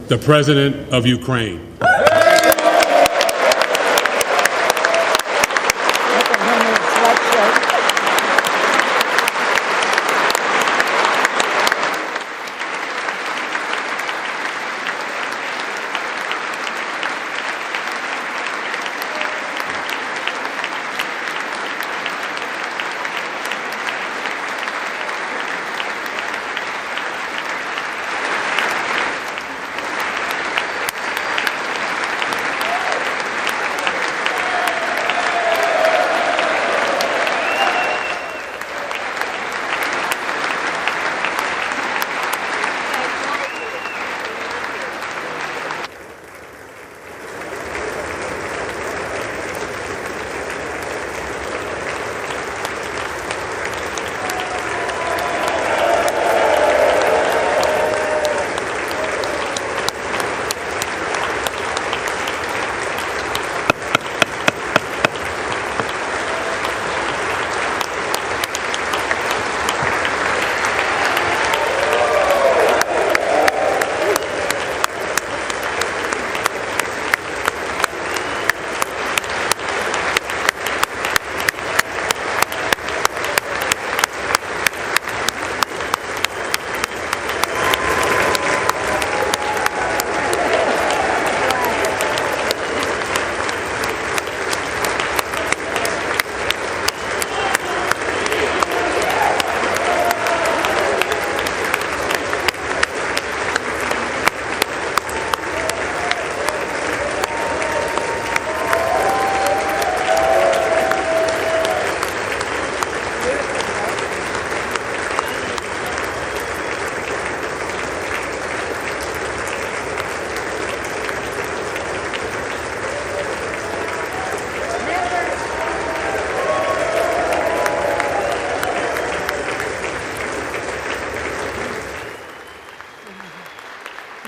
the President of Ukraine.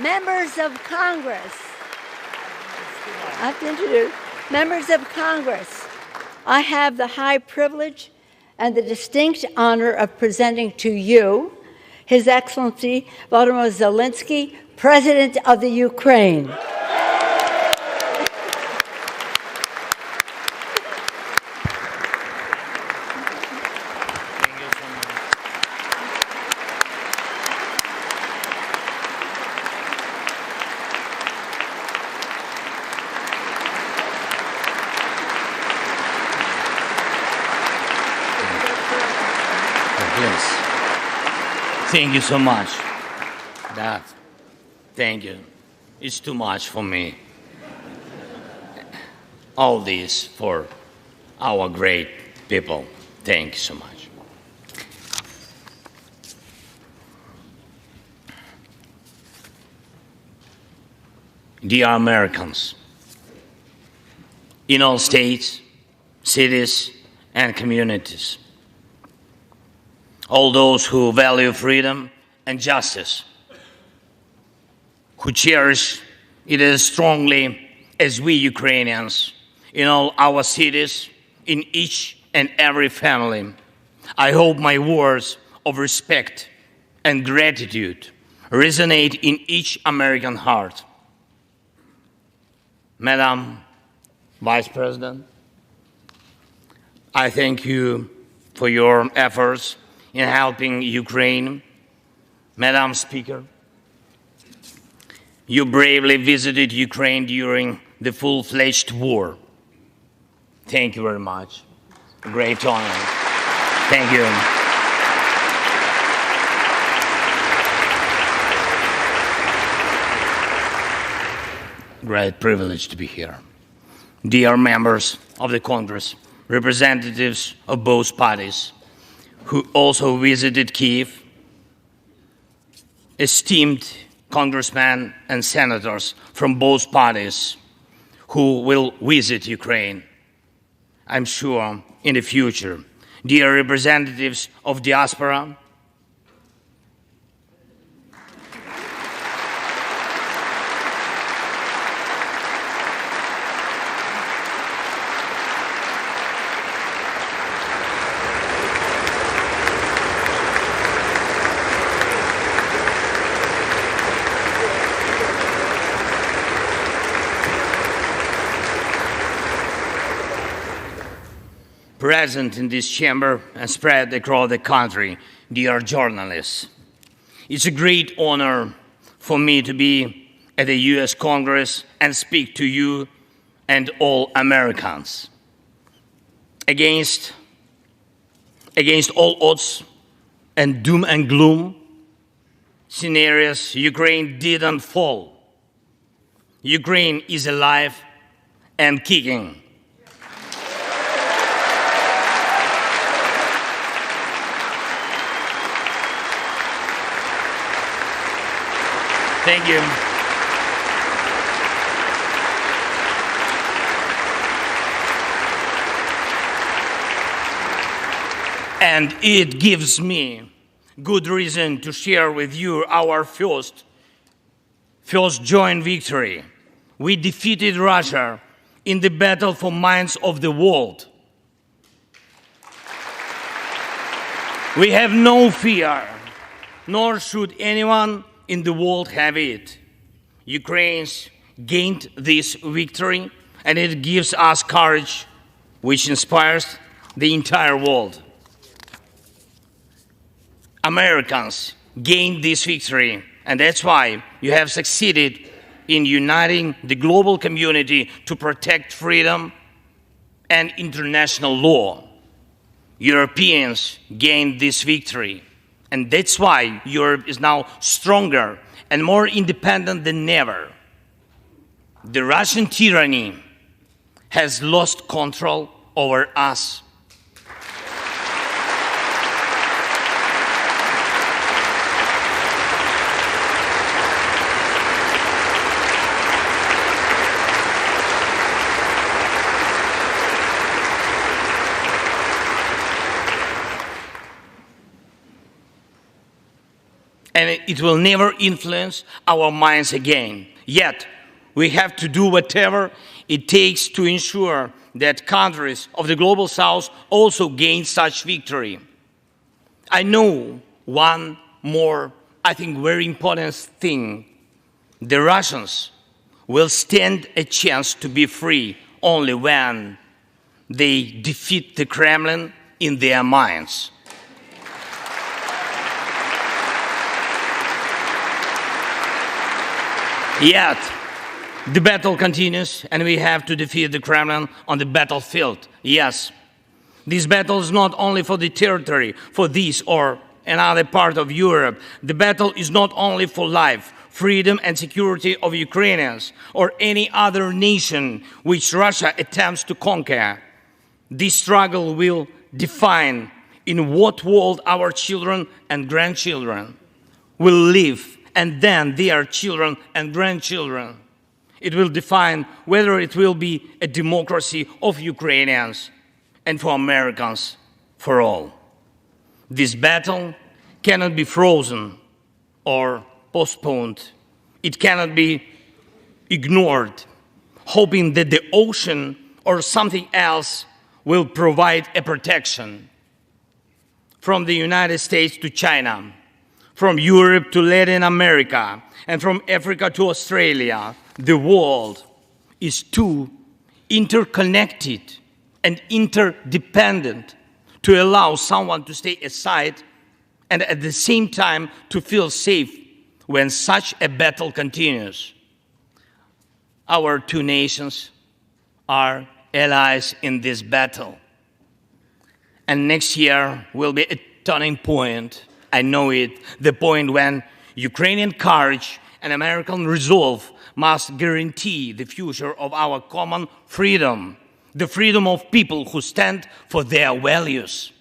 Members of Congress, I have to introduce members of Congress. I have the high privilege and the distinct honor of presenting to you His Excellency Volodymyr Zelensky, President of the Ukraine. Thank you so much. Dad, thank you. It's too much for me. All this for our great people. Thank you so much. Dear Americans, in all states, cities, and communities, all those who value freedom and justice, who cherish it as strongly as we Ukrainians, in all our cities, in each and every family, I hope my words of respect and gratitude resonate in each American heart. Madam Vice President, I thank you for your efforts in helping Ukraine. Madam Speaker, you bravely visited Ukraine during the full-fledged war. Thank you very much. Great honor. Thank you. Great privilege to be here. Dear members of the Congress, representatives of both parties, who also visited Kiev, esteemed congressmen and senators from both parties who will visit Ukraine, I'm sure, in the future. Dear representatives of diaspora, present in this chamber and spread across the country, dear journalists. It's a great honor for me to be at the U.S. Congress and speak to you and all Americans. Against all odds and doom and gloom scenarios, Ukraine didn't fall. Ukraine is alive and kicking. Thank you. And it gives me good reason to share with you our first joint victory. We defeated Russia in the battle for minds of the world. We have no fear, nor should anyone in the world have it. Ukrainians gained this victory, and it gives us courage, which inspires the entire world. Americans gained this victory, and that's why you have succeeded in uniting the global community to protect freedom and international law. Europeans gained this victory, and that's why Europe is now stronger and more independent than ever. The Russian tyranny has lost control over us. And it will never influence our minds again. Yet, we have to do whatever it takes to ensure that countries of the global south also gain such victory. I know one more, I think, very important thing. The Russians will stand a chance to be free only when they defeat the Kremlin in their minds. Yet, the battle continues, and we have to defeat the Kremlin on the battlefield. Yes, this battle is not only for the territory, for this or another part of Europe. The battle is not only for life, freedom, and security of Ukrainians or any other nation which Russia attempts to conquer. This struggle will define in what world our children and grandchildren will live, and then their children and grandchildren. It will define whether it will be a democracy of Ukrainians and for Americans for all. This battle cannot be frozen or postponed. It cannot be ignored, hoping that the ocean or something else will provide a protection. From the United States to China, from Europe to Latin America, and from Africa to Australia, the world is too interconnected and interdependent to allow someone to stay aside and at the same time to feel safe when such a battle continues. Our two nations are allies in this battle. And next year will be a turning point. I know it, the point when Ukrainian courage and American resolve must guarantee the future of our common freedom, the freedom of people who stand for their values.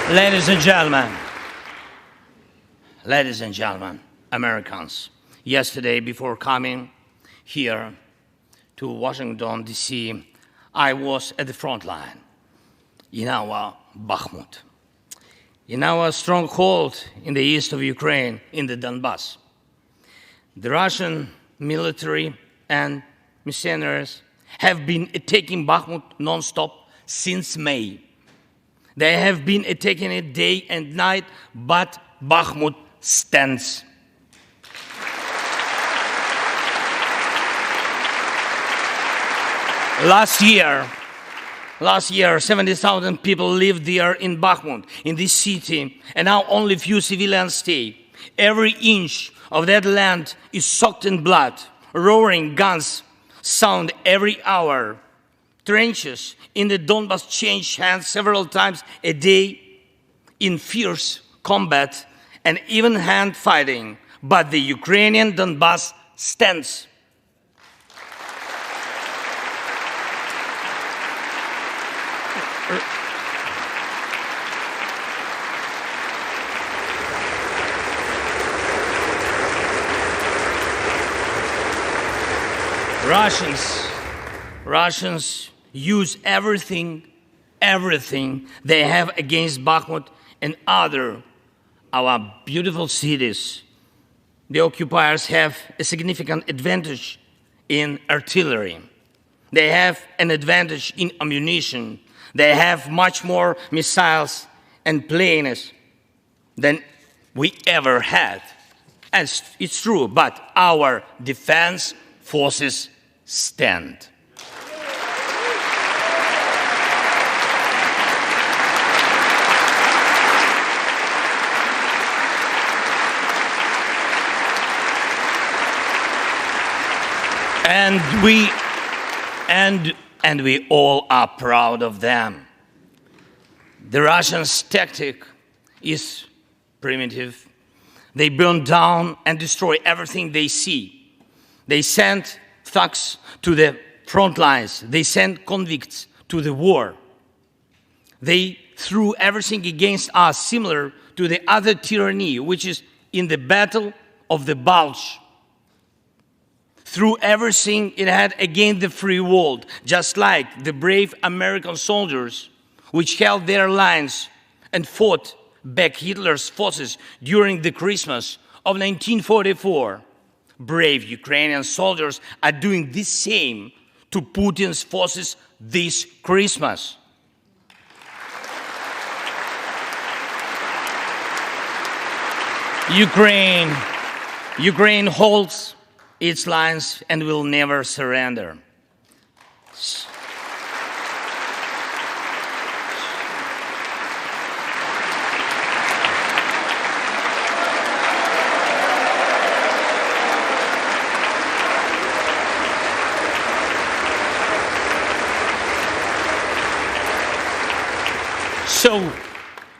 Ladies and gentlemen, Americans, yesterday before coming here to Washington, D.C., I was at the front line in our Bakhmut, in our stronghold in the east of Ukraine, in the Donbass. The Russian military and mercenaries have been attacking Bakhmut non-stop since May. They have been attacking it day and night, but Bakhmut stands. Last year, 70,000 people lived there in Bakhmut, in this city, and now only few civilians stay. Every inch of that land is soaked in blood. Roaring guns sound every hour. Trenches in the Donbas change hands several times a day in fierce combat and even hand fighting. But the Ukrainian Donbas stands. Russians use everything they have against Bakhmut and our beautiful cities. The occupiers have a significant advantage in artillery. They have an advantage in ammunition. They have much more missiles and planes than we ever had. And it's true, but our defense forces stand. And we all are proud of them. The Russians' tactic is primitive. They burn down and destroy everything they see. They send thugs to the front lines. They send convicts to the war. They threw everything against us, similar to the other tyranny, which is in the Battle of the Bulge. Threw everything it had against the free world, just like the brave American soldiers which held their lines and fought back Hitler's forces during the Christmas of 1944. Brave Ukrainian soldiers are doing the same to Putin's forces this Christmas. Ukraine holds its lines and will never surrender.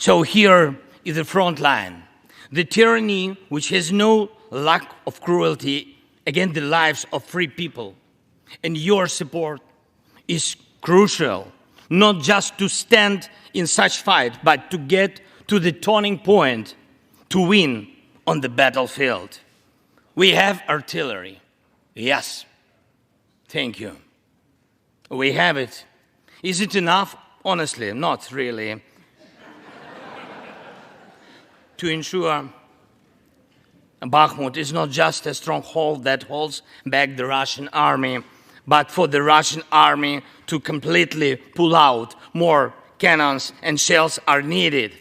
So here is the front line. The tyranny which has no lack of cruelty against the lives of free people. And your support is crucial, not just to stand in such fight, but to get to the turning point to win on the battlefield. We have artillery. Yes. Thank you. We have it. Is it enough? Honestly, not really. To ensure Bakhmut is not just a stronghold that holds back the Russian army, but for the Russian army to completely pull out, more cannons and shells are needed.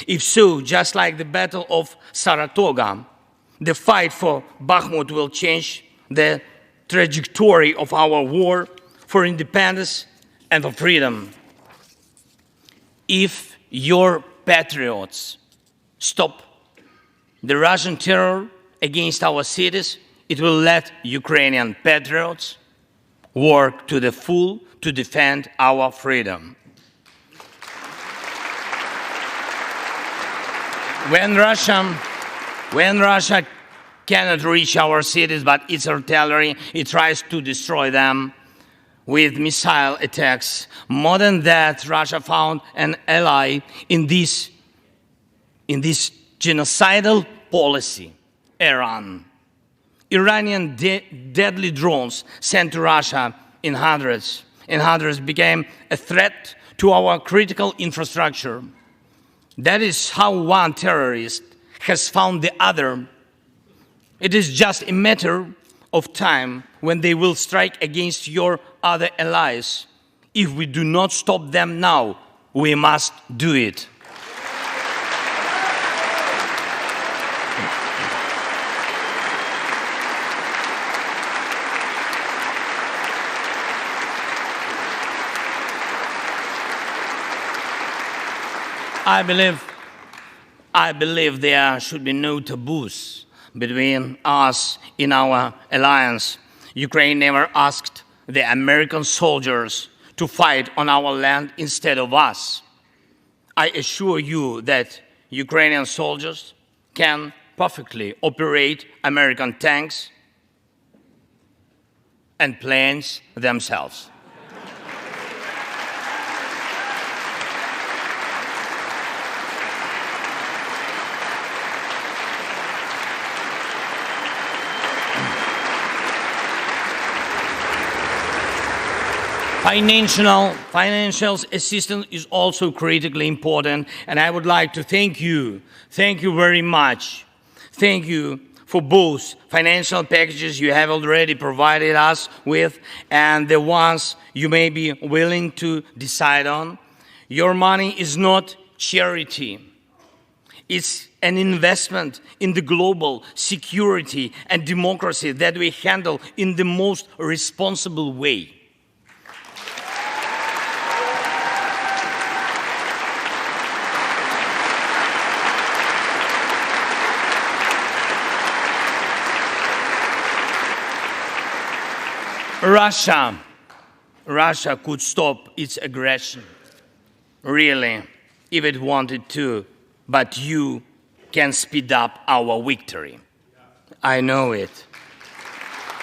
If so, just like the Battle of Saratoga, the fight for Bakhmut will change the trajectory of our war for independence and for freedom. If your patriots stop the Russian terror against our cities, it will let Ukrainian patriots work to the full to defend our freedom. When Russia cannot reach our cities, but its artillery, it tries to destroy them with missile attacks. More than that, Russia found an ally in this genocidal policy, Iran. Iranian deadly drones sent to Russia in hundreds became a threat to our critical infrastructure. That is how one terrorist has found the other. It is just a matter of time when they will strike against your other allies. If we do not stop them now, we must do it. I believe there should be no taboos between us in our alliance. Ukraine never asked the American soldiers to fight on our land instead of us. I assure you that Ukrainian soldiers can perfectly operate American tanks and planes themselves. Financial assistance is also critically important, and I would like to thank you very much. Thank you for both financial packages you have already provided us with and the ones you may be willing to decide on. Your money is not charity. It's an investment in the global security and democracy that we handle in the most responsible way. Russia could stop its aggression, really, if it wanted to, but you can speed up our victory. I know it.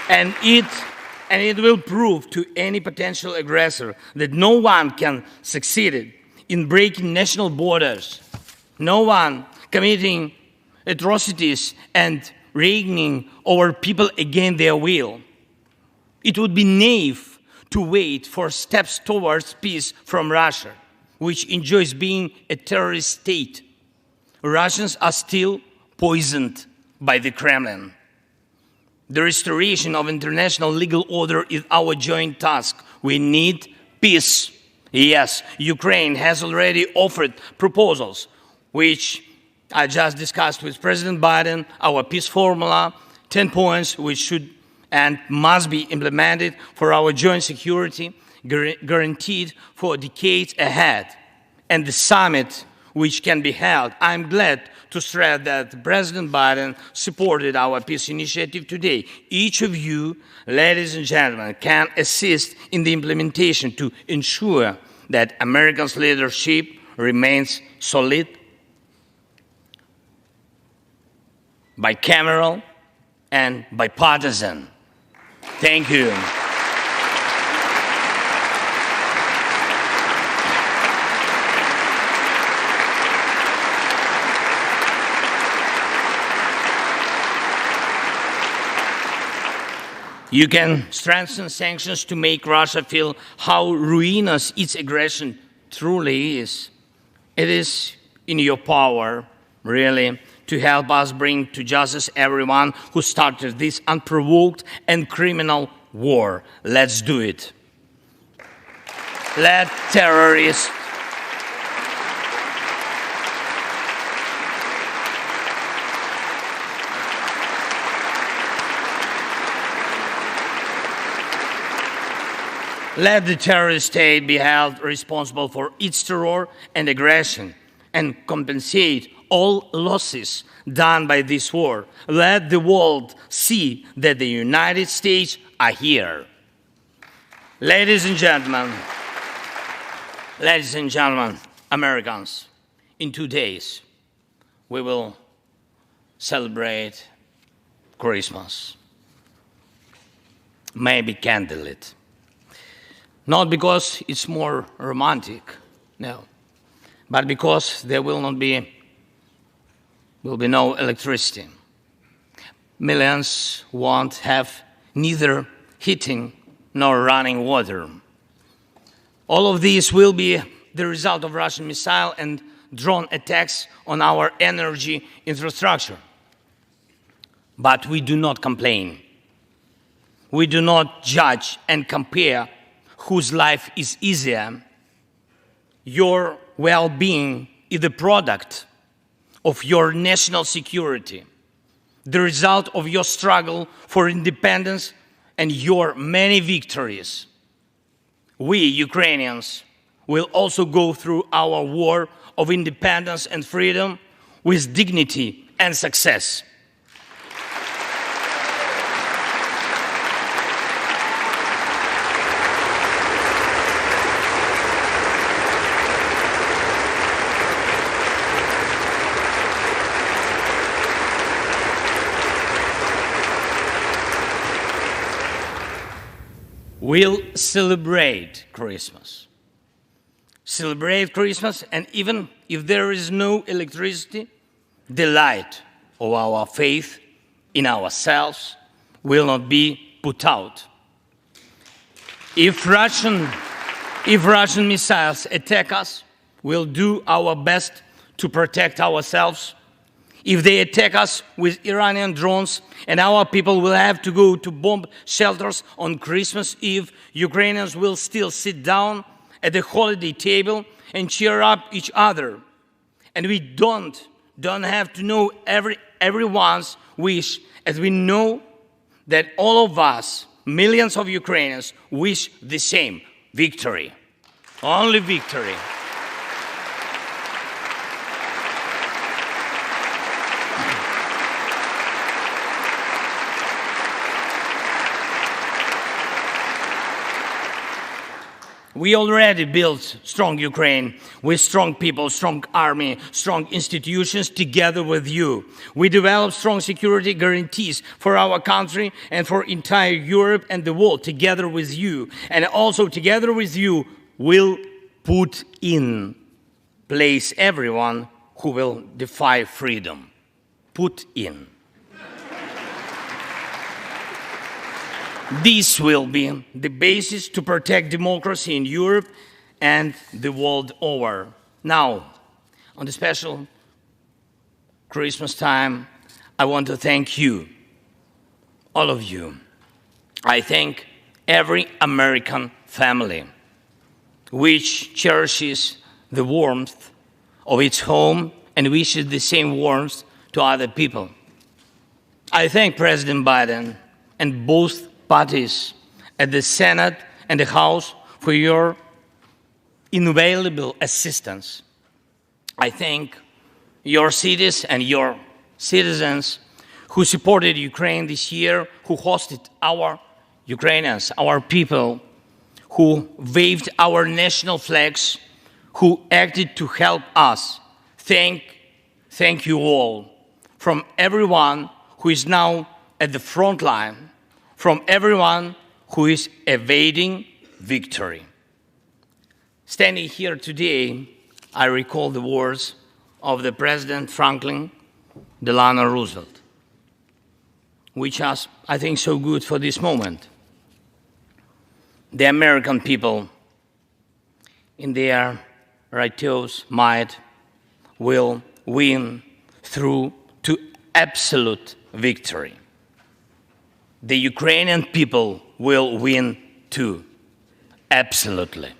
And it will prove to any potential aggressor that no one can succeed in breaking national borders, no one committing atrocities and reigning over people against their will. It would be naive to wait for steps towards peace from Russia, which enjoys being a terrorist state. Russians are still poisoned by the Kremlin. The restoration of international legal order is our joint task. We need peace. Yes, Ukraine has already offered proposals, which I just discussed with President Biden, our peace formula, 10 points which should and must be implemented for our joint security, guaranteed for decades ahead. And the summit which can be held, I'm glad to stress that President Biden supported our peace initiative today. Each of you, ladies and gentlemen, can assist in the implementation to ensure that America's leadership remains solid, bicameral, and bipartisan. Thank you. You can strengthen sanctions to make Russia feel how ruinous its aggression truly is. It is in your power, really, to help us bring to justice everyone who started this unprovoked and criminal war. Let's do it. Let terrorists let the terrorist state be held responsible for its terror and aggression and compensate all losses done by this war. Let the world see that the United States are here. Ladies and gentlemen, Americans, in 2 days, we will celebrate Christmas. Maybe candlelit. Not because it's more romantic, no, but because there will be no electricity. Millions won't have neither heating nor running water. All of these will be the result of Russian missile and drone attacks on our energy infrastructure. But we do not complain. We do not judge and compare whose life is easier. Your well-being is the product of your national security, the result of your struggle for independence and your many victories. We, Ukrainians, will also go through our war of independence and freedom with dignity and success. We'll celebrate Christmas. Celebrate Christmas, and even if there is no electricity, the light of our faith in ourselves will not be put out. If Russian missiles attack us, we'll do our best to protect ourselves. If they attack us with Iranian drones and our people will have to go to bomb shelters on Christmas Eve, Ukrainians will still sit down at the holiday table and cheer up each other. And we don't have to know everyone's wish, as we know that all of us, millions of Ukrainians, wish the same: victory. Only victory. We already built strong Ukraine with strong people, strong army, strong institutions together with you. We developed strong security guarantees for our country and for entire Europe and the world together with you. And also together with you, we'll put in place everyone who will defy freedom. Put in. This will be the basis to protect democracy in Europe and the world over. Now, on the special Christmas time, I want to thank you, all of you. I thank every American family which cherishes the warmth of its home and wishes the same warmth to other people. I thank President Biden and both parties at the Senate and the House for your invaluable assistance. I thank your cities and your citizens who supported Ukraine this year, who hosted our Ukrainians, our people, who waved our national flags, who acted to help us. Thank you all, from everyone who is now at the front line, from everyone who is evading victory. Standing here today, I recall the words of the President Franklin Delano Roosevelt, which are, I think, so good for this moment. The American people, in their righteous might, will win through to absolute victory. The Ukrainian people will win too, absolutely.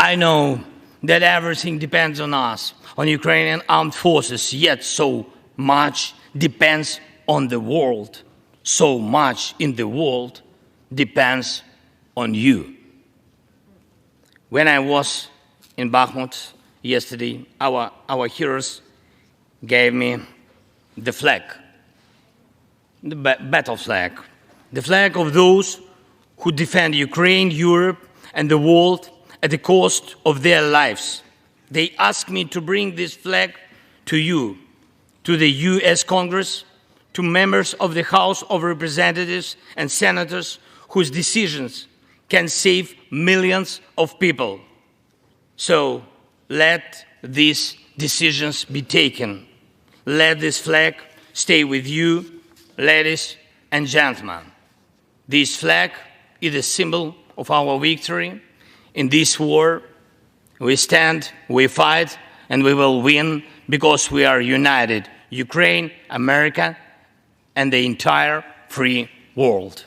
I know that everything depends on us, on Ukrainian armed forces, yet so much depends on the world. So much in the world depends on you. When I was in Bakhmut yesterday, our heroes gave me the flag, the battle flag, the flag of those who defend Ukraine, Europe, and the world at the cost of their lives. They asked me to bring this flag to you, to the U.S. Congress, to members of the House of Representatives and senators whose decisions can save millions of people. So let these decisions be taken. Let this flag stay with you, ladies and gentlemen. This flag is a symbol of our victory. In this war, we stand, we fight, and we will win because we are united. Ukraine, America, and the entire free world.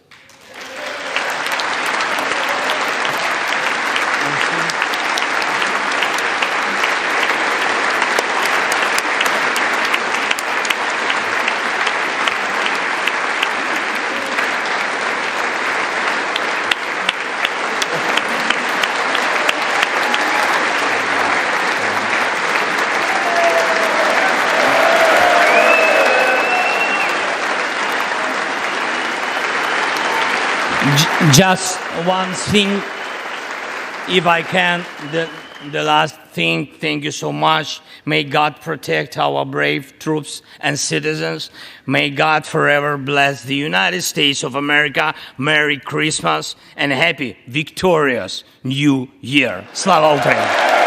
Just one thing, if I can, the last thing, thank you so much. May God protect our brave troops and citizens. May God forever bless the United States of America. Merry Christmas and happy, victorious New Year. Slava Ukraini!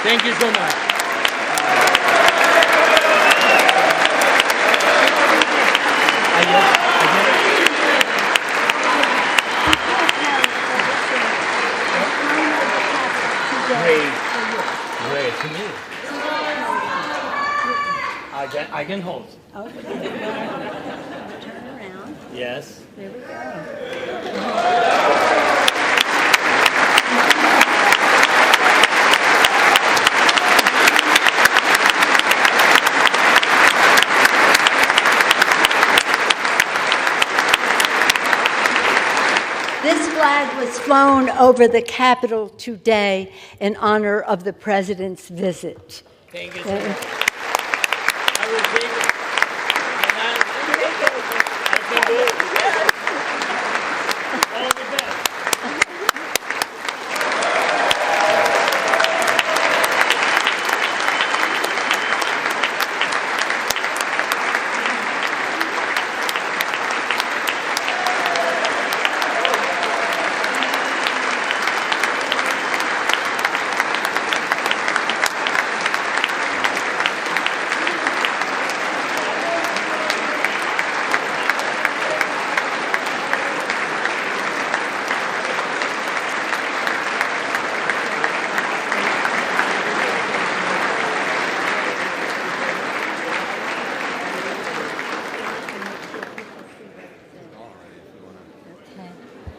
Thank you so much. Great to me. I can hold. Okay. Turn around. Yes. There we go. This flag was flown over the Capitol today in honor of the President's visit. Thank you so much. I will take it. I can do it. All the best.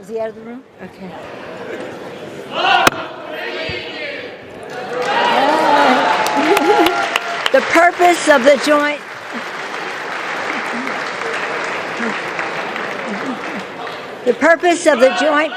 Is he out of the room? Okay. The purpose of the joint The purpose of the joint